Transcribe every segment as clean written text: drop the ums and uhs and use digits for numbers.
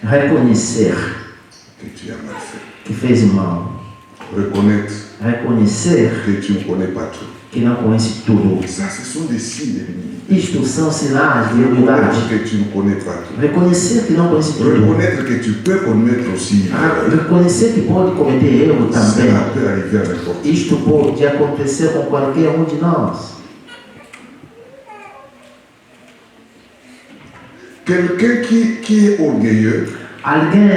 Reconhecer que tu as mal fait. que fez mal. Reconnaître Reconhecer que tu ne connais pas tout. que não conhece tudo. Ça, ce sont des signes de l'humilité. Isto são sinais de humildade. Reconnaître que tu ne connais pas tout. Reconhecer que não conhece tudo. Reconnaître que tu peux commettre aussi. Reconhecer que pode cometer erro também. Cela peut arriver à n'importe qui. Isto pode acontecer com qualquer um de nós. Quelqu'un qui est orgueilleux, alguém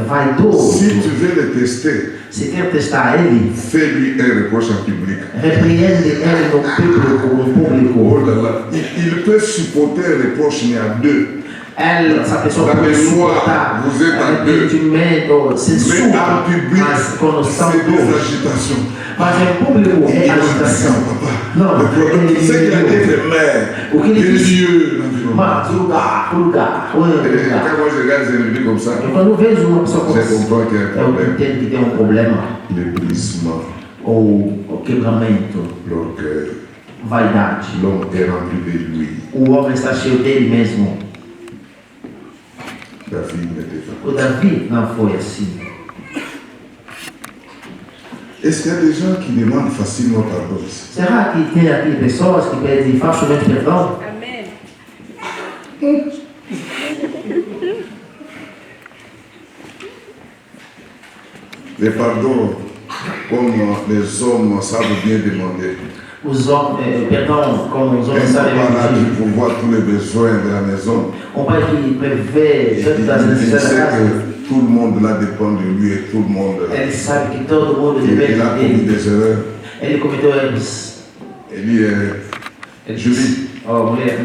vaidoso, si tu veux le tester, se quer testar ele, fais-lui un reproche en public. Repreende ele no público. Oh là là, il peut supporter un reproche, mais à deux. Essa pessoa pode suportar arrependimento, censura, mas quando são dois. Mas em público é agitação. Não, o que ele diz? Mas lugar. Quand moi je regarde les individus comme ça, quando vejo uma pessoa como je comprends qu'il y a un eu problème. entendo que tem um problema. Le brisement, Ou o quebramento, l'orgueil. vaidade. L'homme est rempli de lui. O homem está cheio dele mesmo. David n'était pas. O Davi não foi assim. Est-ce qu'il y a des gens qui demandent facilement pardon? Será que tem aqui pessoas que pedem facilmente perdão? Amém. Le pardon, comme les hommes savent bien demander. Os homens, perdão, como os homens sabem pedir. Pour voir tous les besoins de la maison. Pai que prevê todas das necessidades da casa. Tout le monde là dépend de lui et tout le monde. Ele sabe que todo mundo depende Il a commis des erreurs. Ele cometeu erros. Julie, mulher,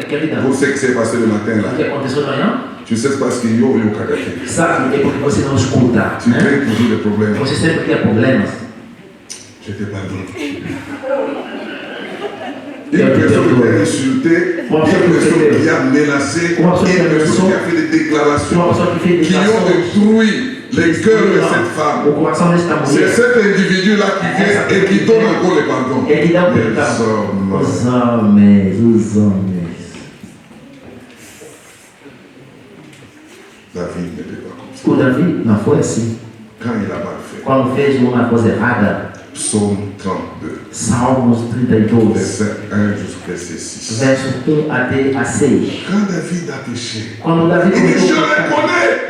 querida, vous savez ce qui s'est passé le matin là? O que aconteceu amanhã? Tu sais parce qu'il y a eu o Sabe, é porque você não escuta. Tu crées toujours des problèmes. Você sempre tem problemas. Je te pardonne. Une personne qui a insulté, une personne qui a menacé, une personne qui a fait des déclarations qui ont détruit les cœurs de cette femme. C'est cet individu-là qui vient et qui donne encore le pardon. Os homens. David n'était pas comme ça. O Davi não foi assim. Quand il a mal fait. Quando fez uma coisa errada. Psaume 32. Salmos 32. Verset 1 jusqu'au verset 6. Verso 1 até a 6. Quand David a péché, quando Davi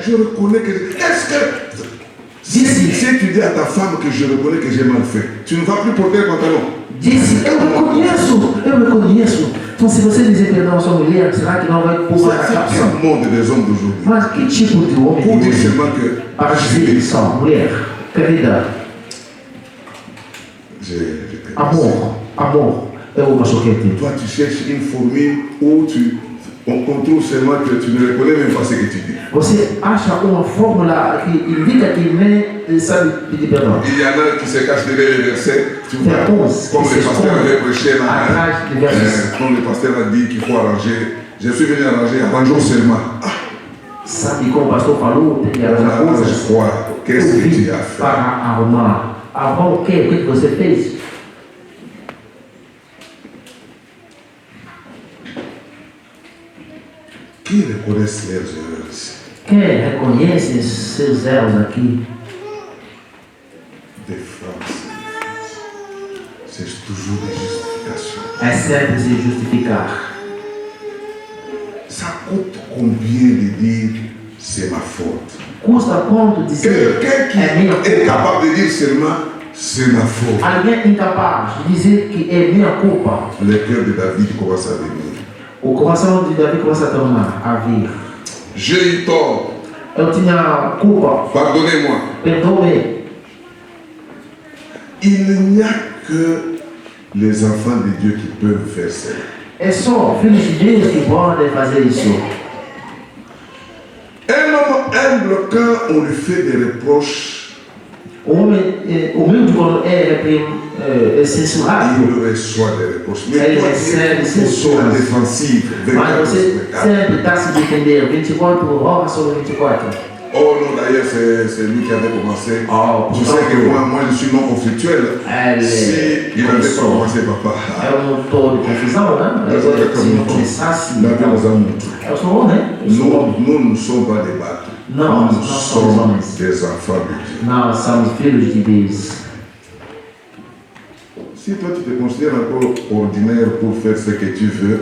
je reconnais que... Est-ce que... Si tu dis à ta femme que je reconnais que j'ai mal fait, tu ne vas plus porter le pantalon. Disse, eu reconheço. Então, se você dizer perdão à sua mulher, será que não vai pôr a calça? C'est le monde des hommes d'aujourd'hui. Mas que tipo de homem Pour dire seulement que... Para dizer só, mulher, querida, amor, é o machuquete. Toi, tu cherches une formule où on trouve seulement que tu ne reconnais même pas ce que tu dis. Você acha uma fórmula que indica que nem sabe pedir perdão. Il y en a qui se cachent derrière les versets, tu vois, comme le pasteur avait prêché là, comme le pasteur a dit qu'il faut arranger. Je suis venu arranger seulement. Sabe como o pastor falou, tem que arranjar coisas. Je crois, qu'est-ce que tu as fait? Para arrumar. Arrumar o quê? O que você fez? Qui reconnaît leurs erreurs ici? Quem reconhece seus erros aqui? Des phrases. C'est toujours des justifications. É sempre se justificar. Ça coûte combien de dire c'est ma faute? Custa quanto dizer quelqu'un qui est capable de dire seulement c'est ma faute. Alguém incapaz de dizer que é minha culpa. Le cœur de David commence à venir. O coração de Davi começa a tornar a vir. J'ai eu tort. Eu tinha culpa. Pardonnez-moi. Perdoe. Il n'y a que les enfants de Dieu qui peuvent faire ça. É só filhos de Deus que podem fazer isso. Un homme humble, quand on lui fait des reproches, o homem humilde, quando é censurado, il reçoit des reproches. Mais ele toi, recebe tu es censura. défensive. Mas você sempre está se defendendo 24 horas sobre 24. Oh non, D'ailleurs, c'est lui qui avait commencé. Tu sais que moi, je suis non conflictuel. Si il n'avait pas commencé, papa. Nous ne sommes pas des bateaux. Nous sommes des enfants de Dieu. Nós somos filhos de Deus. Si toi tu te considères encore ordinaire pour faire ce que tu veux,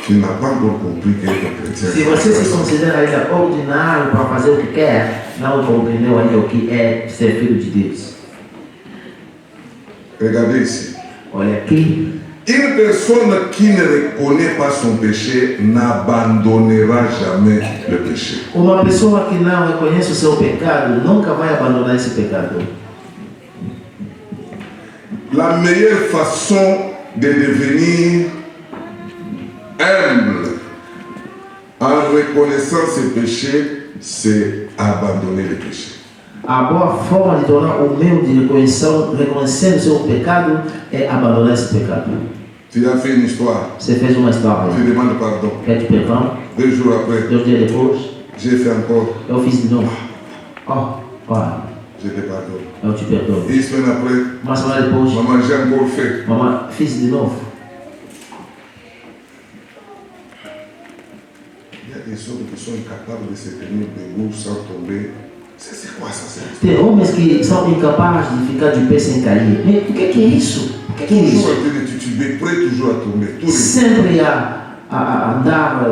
tu n'as pas encore compris que tu es chrétien. Se você se considera ainda ordinário para fazer o que quer, não compreendeu ainda o que é ser filho de Deus. Regardez ici. Olha aqui. Une personne qui ne reconnaît pas son péché n'abandonnera jamais le péché. Uma pessoa que não reconhece o seu pecado nunca vai abandonar esse pecado. La meilleure façon de devenir humble en reconnaissant ses péchés, c'est abandonner le péché. A boa forma de tornar humilde reconhecendo o seu pecado é abandonar esse pecado. Tu as fait une histoire. Você fez uma história. Tu demandes pardon. Pede perdão. 2 jours après. 2 dias depois. J'ai fait encore. Eu fiz de novo. Olha. Je te pardonne. Eu te perdoo. 1 semaine après. Uma semana depois. Maman, j'ai encore fait. Maman, fiz de novo. Il y a des hommes qui sont incapables de se tenir debout sans tomber. C'est quoi ça? Tem homens que são incapazes de ficar de pé sem cair. Mas o que é isso? O que é isso? Toujours en train de tituber, prêt toujours à tomber. Sempre a andar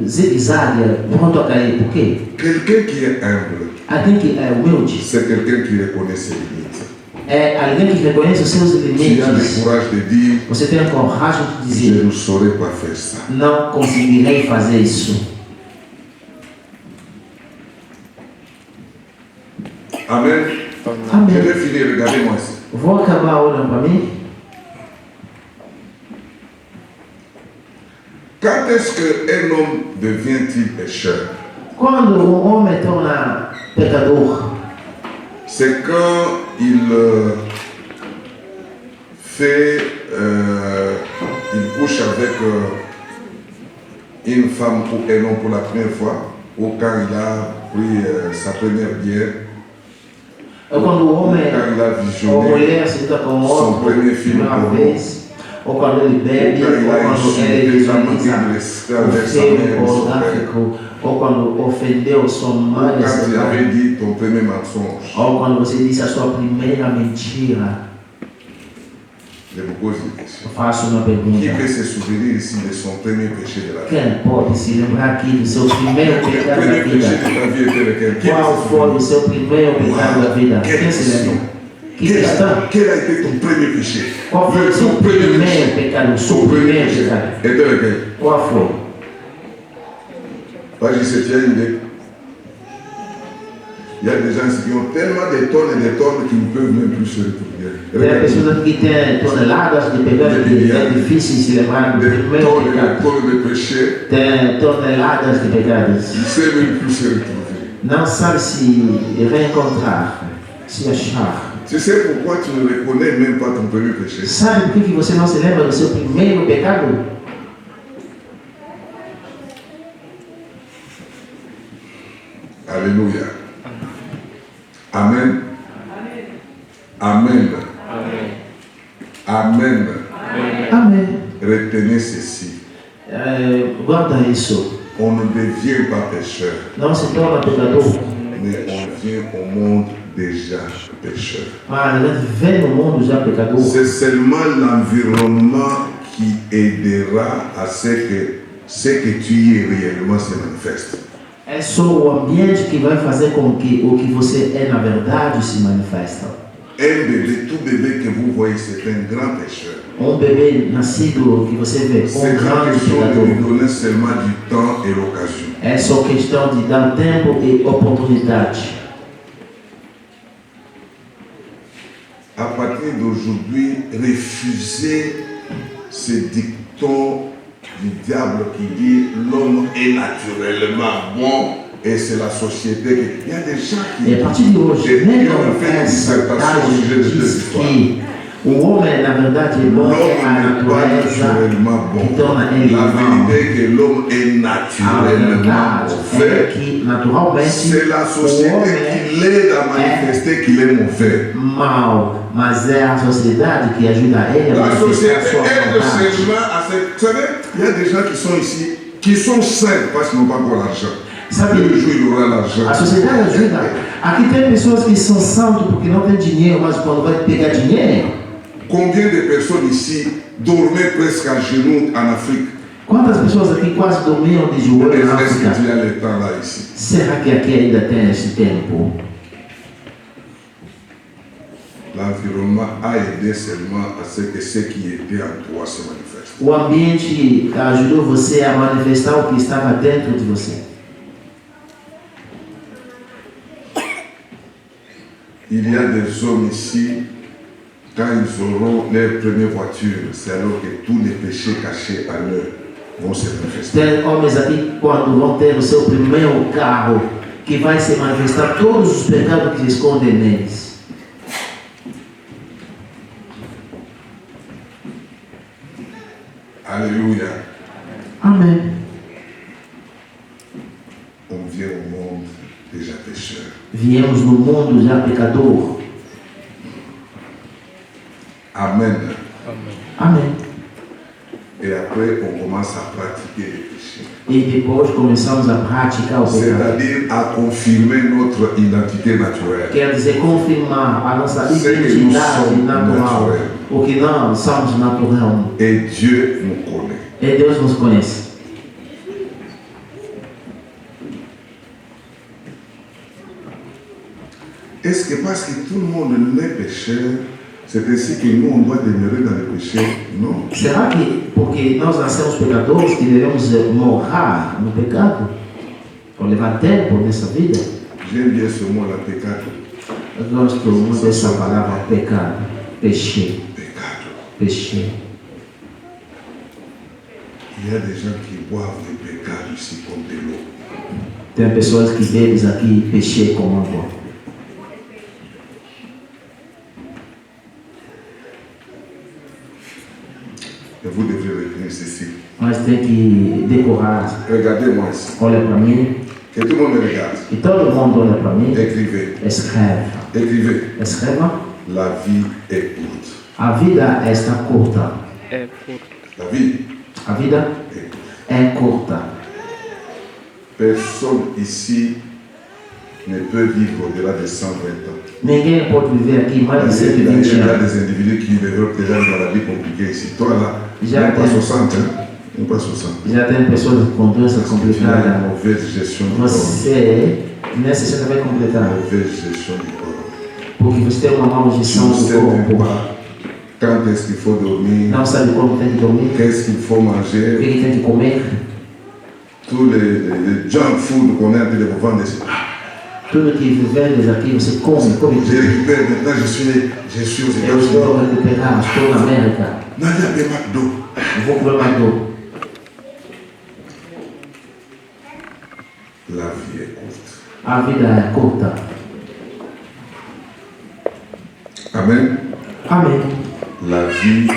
zigue-zague, pronto a cair. Por quê? Quelqu'un qui est humble. Alguém que é humilde. C'est quelqu'un qui reconnaît ses limites. É alguém que reconhece os seus limites. Tu as le courage de dire. Você tem a coragem de dizer. Je ne saurais pas faire ça. Não conseguirei fazer isso. Amen. Amen. Je vais finir, regardez-moi ici. Vou acabar olhando para mim. Quand est-ce qu'un homme devient-il pécheur? Quando homem torna pecador? C'est quand il il couche avec une femme ou un homme pour la première fois, ou quand il a pris sa première bière. É quando o homem ou a mulher se toca com o homem pela primeira vez, ou quando ele bebe, ou quando ele visualiza o filme pornográfico, ou quando ofendeu sua mãe, ou quando você disse a sua primeira mentira. Eu faço uma pergunta. Quem pode se lembrar aqui do seu primeiro pecado da vida? Qual foi o seu primeiro pecado da vida? Quem se lembra? Que questão? Quel a été ton premier péché? Qual foi o seu primeiro pecado? O seu primeiro pecado? Qual foi? Page 7, il y a des gens qui ont tellement de tonnes et de tonnes qu'ils ne peuvent même plus se retrouver. Tem pessoas que têm toneladas de pecados que é difícil se lembrar do primeiro pecado. Tem toneladas de pecados. Ils ne savent même plus se retrouver. Não sabe se reencontrar, se achar. Tu sais pourquoi tu ne reconnais même pas ton premier péché? Sabe por que você não se lembra do seu primeiro pecado? Alléluia. Amen. Amen. Amen. Amen. Retenez ceci. Guarda isso. On ne devient pas pécheur. Não se torna pecador. Mais on vient au monde déjà pécheur. A gente vem no mundo já pecador. C'est seulement l'environnement qui aidera à ce que tu es réellement se manifeste. É só o ambiente que vai fazer com que o que você é na verdade se manifesta. Un bébé, tout bébé que vous voyez, c'est un grand pécheur. Bebê nascido que você vê, grande question de pecador. lui donner seulement du temps et l'occasion. É só questão de dar tempo e oportunidade. À partir d'aujourd'hui, refusez ce dicton du diable qui dit l'homme est naturellement bon et c'est la société qui... Il y a des gens qui... E a partir de hoje, ont fait des dissertations au sujet de cette histoire. L'homme n'est pas naturellement bon. La vérité est que l'homme est naturellement mauvais. C'est la société qui l'aide à manifester qu'il est mauvais. Mas é a sociedade que ajuda ele a manifestar sua vontade. Vous savez, il y a des gens qui sont ici, qui sont sains parce qu'ils n'ont pas encore l'argent. Sabe, le jour il aura l'argent. A sociedade ajuda. Aqui tem pessoas que são santos porque não tem dinheiro, mas quando vai pegar dinheiro. Combien de personnes ici dormaient presque à genoux en Afrique? Quantas pessoas aqui quase dormiam de joelhos na África? Est-ce qu'il y a le temps là ici? Será que aqui ainda tem esse tempo? L'environnement a aidé seulement à ce que ce qui était en toi se manifeste. O ambiente ajudou você a manifestar o que estava dentro de você. Il y a des hommes ici, quand ils auront leur première voiture, c'est alors que tous les péchés cachés en eux vont se manifester. Tem homens aqui quando vão ter o seu primeiro carro, que vai se manifestar todos os pecados que se escondem neles. Alléluia. Amen. On vient au monde déjà pécheur. Viemos no mundo já pecador. Amen. Amen. Et après, on commence à pratiquer le péché. E depois começamos a praticar o pecado. C'est-à-dire à confirmer notre identité naturelle. Quer dizer, confirmar a nossa identidade natural. O que nós somos natural. Et Dieu nous connaît. E Deus nos conhece. Est-ce que parce que tout le monde n'est pécheur, c'est ainsi que nous on doit demeurer dans le péché? Non. Será que porque nós nascemos pecadores que devemos morar no pecado? Por levar tempo nessa vida? J'aime bien ce mot-là, pecado. Eu gosto muito dessa palavra pecado. Péché. Pecado. Péché. Il y a des gens qui boivent le pecado ici comme de l'eau. Tem pessoas que bebem aqui péché como água. Et vous devrez retenir ceci. Mas tem que decorar. Regardez-moi ici. Olha para mim. Que tout le monde me regarde. E todo mundo olha para mim. Écrivez. Escreve. Écrivez. Escreva. La vie est courte. A vida está curta. É curta. La vie. A vida é curta. Personne ici ne peut vivre au-delà de 120 ans. Ninguém pode viver aqui mais de 120 Il y a anos. des individus qui développent déjà une maladie compliquée ici. Toi là, Já même pas tem. 60, hein? Même pas 60. Já tem pessoas com doenças Tu as une complicadas. mauvaise gestion du corps. Você necessariamente completar. Mauvaise gestion du corps. Porque você tem uma má Tu gestão ne do sais même corpo. pas quand est-ce qu'il faut dormir, Não sabe como tem que dormir. qu'est-ce qu'il faut O manger. que tem que comer. Tous les junk food qu'on est en train de vous vendre ici. Tudo que vivemos aqui, você come Je tudo. récupère maintenant, je suis aux Eu États-Unis. estou recuperando, estou na América. Nada de McDo. Eu vou comer mais dor. La vie est courte. A vida é curta. Amen. Amém. La vie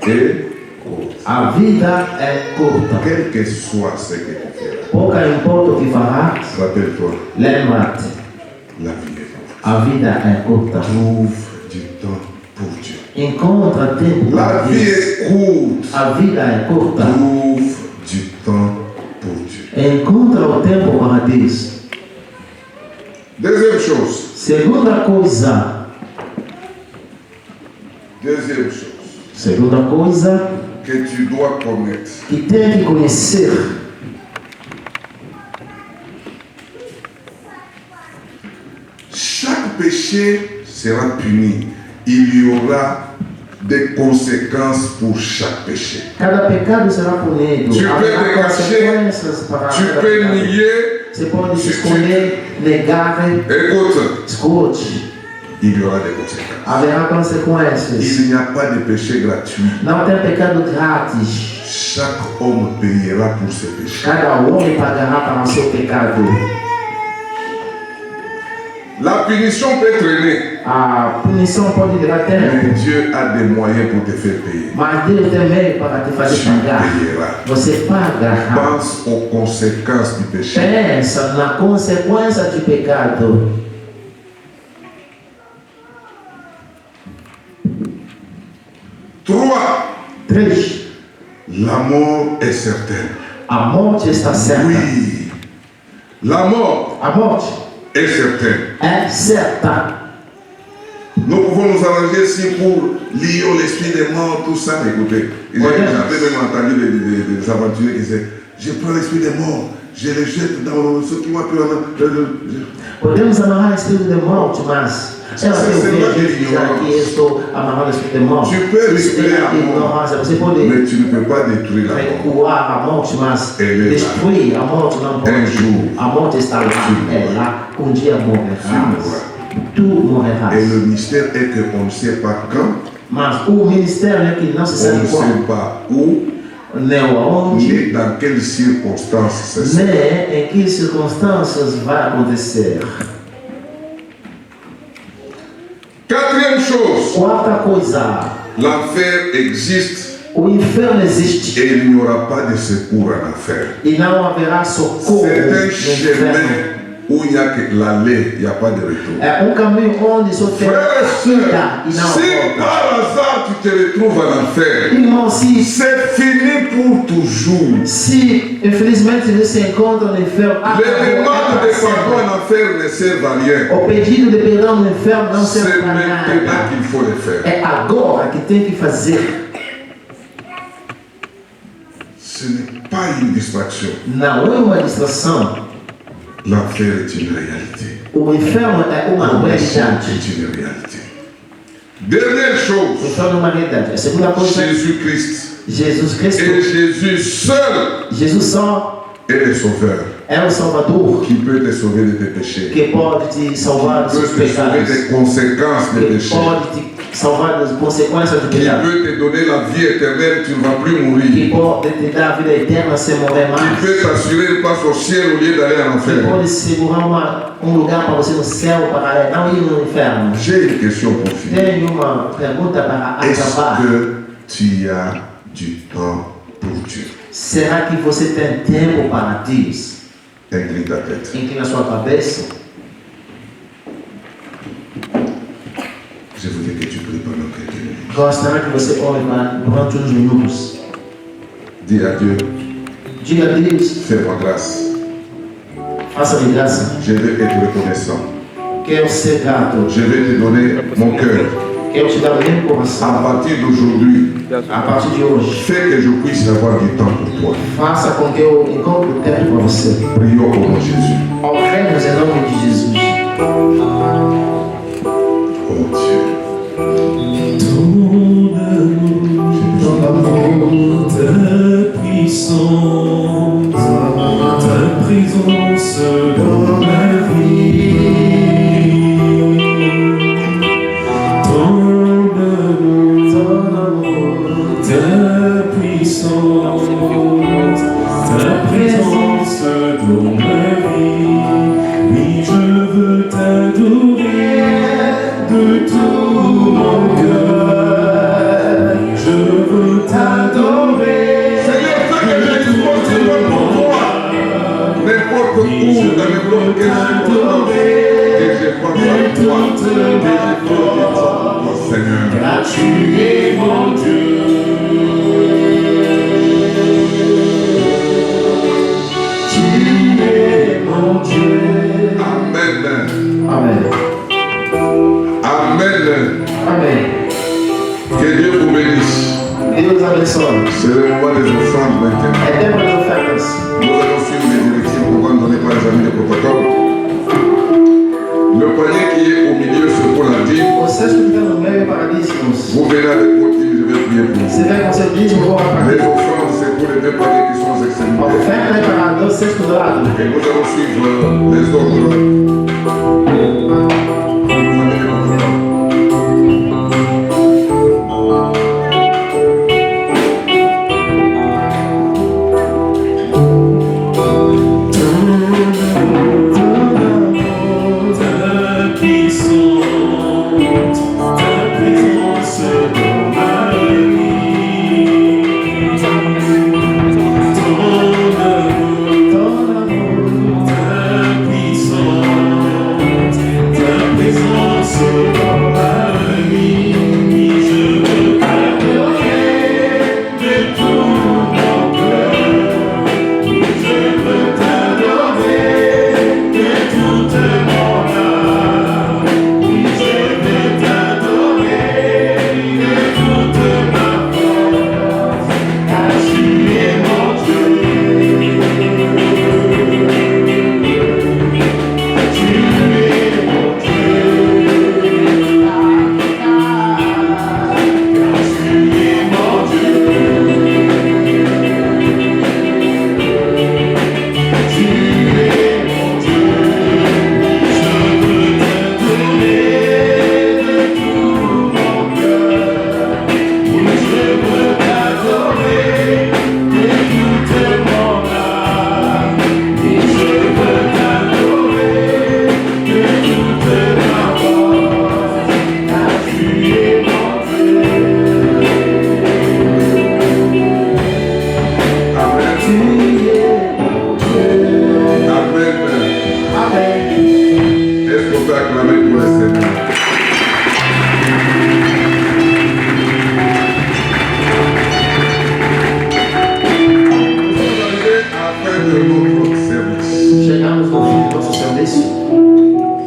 est courte. A vida é curta. Quel que soit ce que tu fais, Pouco importa o que farás. rappelle-toi, Lembra-te. la vie est courte. A vida é curta. Trouve du temps pour Dieu. Encontra tempo La para vie Deus. est courte. A vida é curta. Trouve du temps pour Dieu. Encontra o tempo para Deus. Deuxième chose. Segunda coisa. Deuxième chose Segunda coisa que tu dois connaître. que tem que conhecer. Chaque péché sera puni. Il y aura des conséquences pour chaque péché. Cada pecado será punido. Tu peux Haverá te cacher, consequências para tu cada peux pecado. nier. Você pode se esconder, negar. Écoute, Escute. il y aura des conséquences. Haverá consequências. Il n'y a pas de péché gratuit. Não tem pecado grátis. Chaque homme payera pour ses péchés. Cada homem pagará para o seu pecado. La punition peut traîner. Mais Dieu a des moyens pour te faire payer. Tu payeras. Pense aux conséquences du péché. Pensa na consequência do pecado. 3. La mort est certaine. A morte está certa. Oui. La mort est certaine. É certa. Nous pouvons nous arranger si pour lier l'esprit des morts, tout ça, écoutez. J'avais même entendu des aventuriers qui disaient, je prends l'esprit des morts, je les jette dans ceux qui m'ont appelé. Podemos amarrar o espírito de morte, mas ela tem o que dizer que estou amarrando o espírito de morte. Tu peux respirer la mort, você pode mais tu ne peux pas détruire la mort. recuar a morte, mas destruir a morte não pode. Un jour, a morte está lá, é lá, dia morrerás. Tu morrerás. Et le mystère est qu'on ne sait pas quand, mas o ministério é que não se on sabe ne quando, sait pas où, nem aonde, ni dans quelles circonstances c'est ça. nem em que circunstâncias vai acontecer. 4e chose, Quarta coisa, l'enfer existe o inferno existe et il n'y aura pas de secours en enfer. e não haverá socorro no C'est un inferno. chemin où il n'y a que l'aller, il n'y a pas de retour. É caminho onde só tem Frère et ida sœur, e não si volta. par hasard tu te retrouves en enfer, Irmão, c'est fini pour toujours. se infelizmente você se encontra no inferno, Les demandes de pardon en enfer ne servent à rien. o pedido de perdão no inferno não C'est serve para maintenant nada. qu'il faut le faire. É agora que tem que fazer. Ce n'est pas une distraction. Não é uma distração. L'enfer est une réalité. O inferno é uma realidade. C'est une réalité. Dernière O chose, inferno é uma realidade. A segunda coisa, Jésus-Christ. Jesus Cristo. Et Jésus seul Jesus só est le sauveur é o Salvador qui peut te sauver de tes péchés. que pode te salvar dos Qui seus peut te sauver pecados. des conséquences des Que péchés. pode te salvar das consequências do Qui pecado. peut te donner la vie éternelle, tu ne vas plus mourir. Que pode te dar a vida eterna sem morrer mais. Qui peut t'assurer une place au ciel au lieu d'aller en Que enfer. pode segurar lugar para você no céu, para não ir no inferno. J'ai une question pour finir. Tenho uma pergunta para Est-ce acabar. que tu as du temps pour Dieu? Será que você tem tempo para Deus? Incline ta tête. Inclina sua cabeça. Je voudrais que tu pries pendant quelques minutes. Gostaria que você ore durante uns minutos. Dis à Dieu, Diga a Deus, fais-moi grâce. faça-me graça. Je vais être reconnaissant. Quero ser grato. Je vais te donner mon cœur. Quero te dar o meu coração. À partir d'aujourd'hui, A partir de hoje, fais que je puisse avoir du temps pour toi. faça com que eu encontre tempo para você. Prions au nom de Jésus. Oremos em nome de Jesus. Oh Dieu. Ton amour, ta puissance, ta présence dans ma vie. Ton amour, ta puissance, ta présence dans ma vie. Oui, je veux t'adorer de tout mon cœur. Je veux t'adorer. Seigneur, fais que je dispose de mon toi. N'importe où, dans n'importe quelle circonstance, que je pense à toi, que je pense à toi, Seigneur. Car tu es mon Dieu. Tu es mon Dieu. Amen. Amém. Amen. Amém. Que Dieu vous bénisse. Deus abençoe. C'est le moment des offrandes maintenant. É tempo de ofertas. Nous allons suivre les directives pour qu'on donne par les amis de protocole. Le panier qui est au milieu, c'est pour la dîme. O cesto que está no meio é para dízimos. Vous venez avec votre dîme, je vais prier pour vous. Você vem com seu dízimo, eu vou orar para Les ti. offrandes, c'est pour les deux paniers qui sont aux A extrémités. oferta é para dois cestos dourados. Et nous allons suivre les ordres. Ta puissance, notre service. Chegamos no fim do nosso serviço.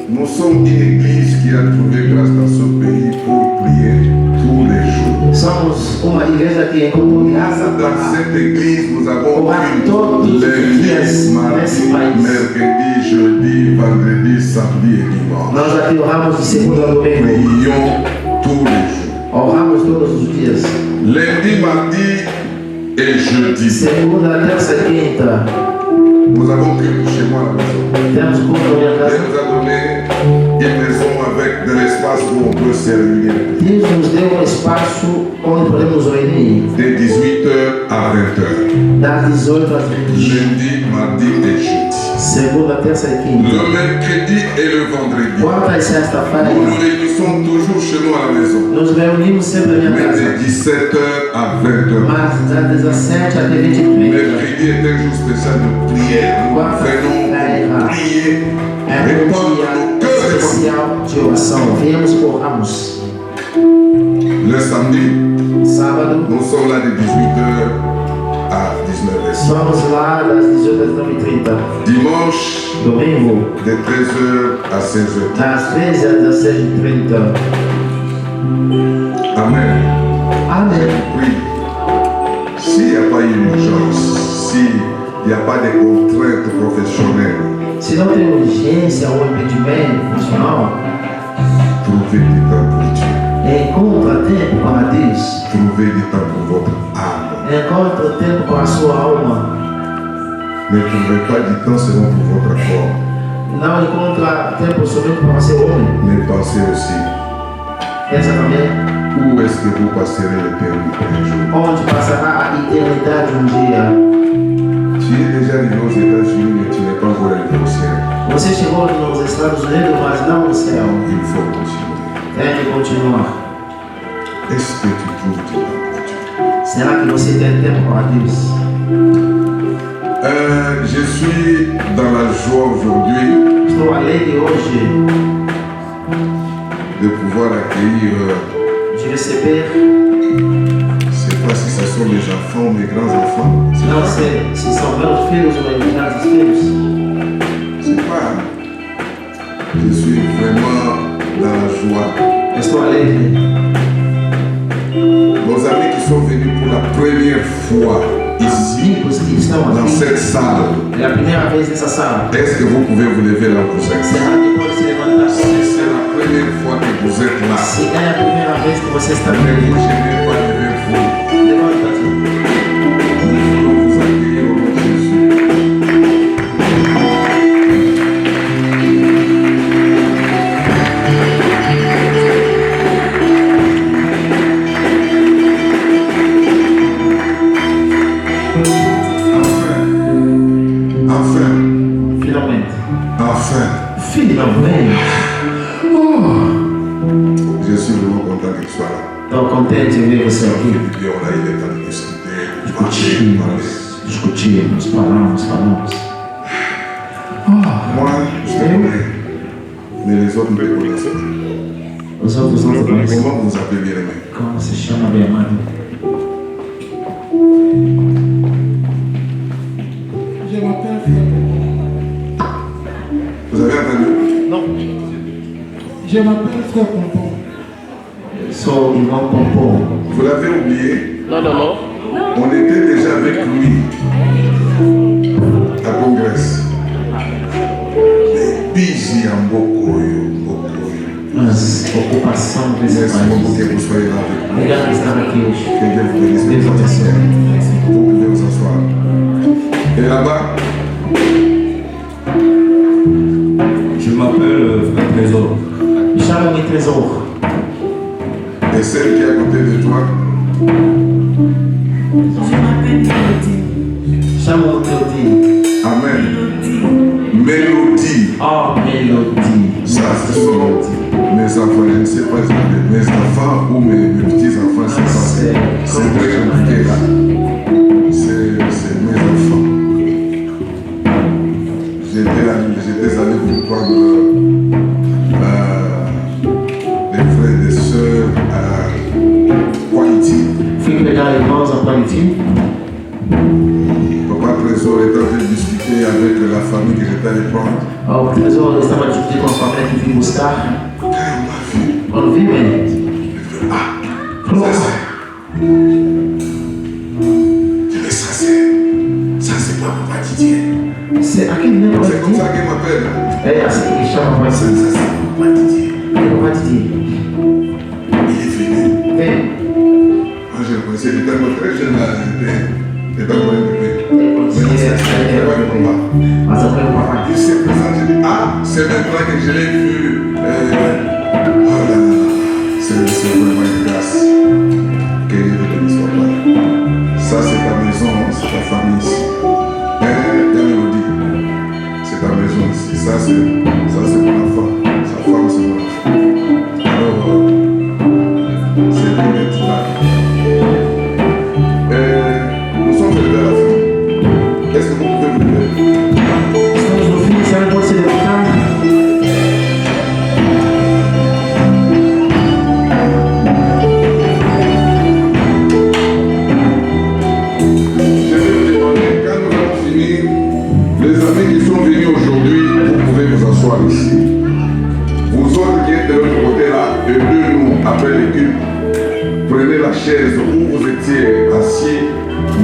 Nous sommes une église qui a trouvé grâce dans ce pays pour prier tous les jours. Somos uma igreja que encontrou graça Dans para cette église, nous avons orar todos os lundi, dias nesse mardi, país. mercredi, jeudi, vendredi, samedi et dimanche. Nós aqui oramos de segunda a domingo. Prions tous les jours. Oramos todos os dias. Lundi, mardi et jeudi. Segunda, terça e quinta. Nous avons culte chez moi à la maison. Temos culto na minha Dieu casa. nous a donné une maison avec de l'espace où on peut se réunir. Deus nos deu espaço onde podemos nos reunir. De 18h à 20h. Das 18 às 20. Lundi, mardi et jeudi. Segunda, terça e quinta. Le mercredi et le vendredi. Quarta e Nous sexta-feira. nous réunissons toujours chez nous à la maison. Nos reunimos sempre na minha Mais casa. de 17h à 20h. Mas das 17 até 20h. Mercredi est un jour spécial de prière. Nous venons prier, É um répondre dia nos cœurs et especial de oração. Viemos e oramos. le samedi, Sábado, nous sommes là de 18h à 19h. somos lá das 18 às 9h30. Dimanche, Domingo, de 13h à 16h. das 13 às 16h30. Amen. Amém. Oui. S'il n'y a pas une urgence, s'il n'y a pas de contraintes professionnelles, Se não tem urgência ou impedimento funcional, trouvez du temps pour Dieu. encontra tempo para Deus. Trouvez du temps pour votre âme. Encontra tempo para a sua alma. Ne trouvez pas du temps seulement pour votre corps, Não encontra tempo somente para ser homem. mais pensez aussi Pensa também où est-ce que vous passerez l'éternité un jour. onde passará a eternidade dia. Tu es déjà arrivé aux États-Unis, mais tu n'es pas encore arrivé au ciel. Você chegou nos Estados Unidos, mas não no céu. Il faut continuer. Tem que continuar. Est-ce que tu trouves du temps pour Dieu? Será que você tem tempo para Deus? Je suis dans la joie aujourd'hui Estou alegre hoje de pouvoir accueillir, de receber, je ne sais pas si ce sont mes enfants ou mes grands-enfants. não sei se são meus filhos ou meus grandes filhos. C'est pas. Je suis vraiment dans la joie. Estou alegre. Nos amis qui sont venus pour la première fois ici, Amigos que estão dans aqui, cette salle, é a primeira vez nessa sala. est-ce que vous pouvez vous lever là où vous êtes? Será que pode se levantar? Si c'est la première fois que vous êtes là, Se é a primeira vez que você está ne aqui, bougez pas, levez-vous. levanta-te. Nous voulons vous accueillir au nom de Jésus. Finalmente. Je suis vraiment content que tu sois là. Estou contente de ver você aqui. Et puis on a eu le temps de discuter, de parler. Discutimos, falamos. Moi, je te connais, mais les autres ne me connaissent pas. Os outros não te conhecem. Comment vous appelez bien aimé? Como se chama, bem amado? Je m'appelle Frère. Vous avez entendu? Não. Je m'appelle Frère Pompon. Sou o irmão Pompom. Vous l'avez oublié? Non. On était déjà avec lui à Congrès. Mais busy en Bokoyo. Mas ocupação Merci beaucoup principal. que vous soyez là avec nous. Obrigado por estar aqui hoje. Que Dieu vous bénisse. Deus abençoe. Vous pouvez vous asseoir. Et là-bas, Je m'appelle Frère Trésor. Me chama-me Tresor. et celle qui est à côté de toi, Je m'appelle Mélodie. Chama-me Cleodine. Amen. Mélodie. Oh, Mélodie. Ça, ce sont mes enfants. Je ne sais pas si mes enfants ou mes petits-enfants. C'est vrai que là. C'est mes enfants. J'étais allé pour prendre des frères et des sœurs à Quality. Fui pegar irmãos a Quality. Papa Trésor trésor était en train de discuter avec la famille que j'étais allé prendre. O trésor estava discutindo com a família que vim buscar. Quand on m'a vu, Quando vi, man, ça c'est. Je dis, ça c'est pas papa Didier. c'est aquele negócio C'est comme ça qu'il m'appelle. é assim que chama mais Ça c'est papa Didier. eu vou te dizer. Il est venu. Vem, Moi je le connaissais, il était encore très jeune là, il était encore un bébé. mas eu pego papai. Il s'est présenté, je dis, ah, c'est maintenant que je l'ai vu. Oh là là, c'est vraiment une grâce. Que Dieu te bénisse, papa. Ça, c'est ta maison, c'est ta famille ici. Mais, il y a Mélodie. C'est ta maison ici. Ça, c'est mon enfant. Sa femme, c'est mon enfant. Alors, c'est lui qui est là. Nous sommes arrivés à la fin. Est-ce que vous pouvez vous lever? Estamos no fim, será que pode se levantar? Je vais vous demander, quand nous avons fini, les amis qui sont venus aujourd'hui, vous pouvez vous asseoir ici. Vous autres qui êtes de l'autre côté là, et de nous, après l'équipe, prenez la chaise où vous étiez assis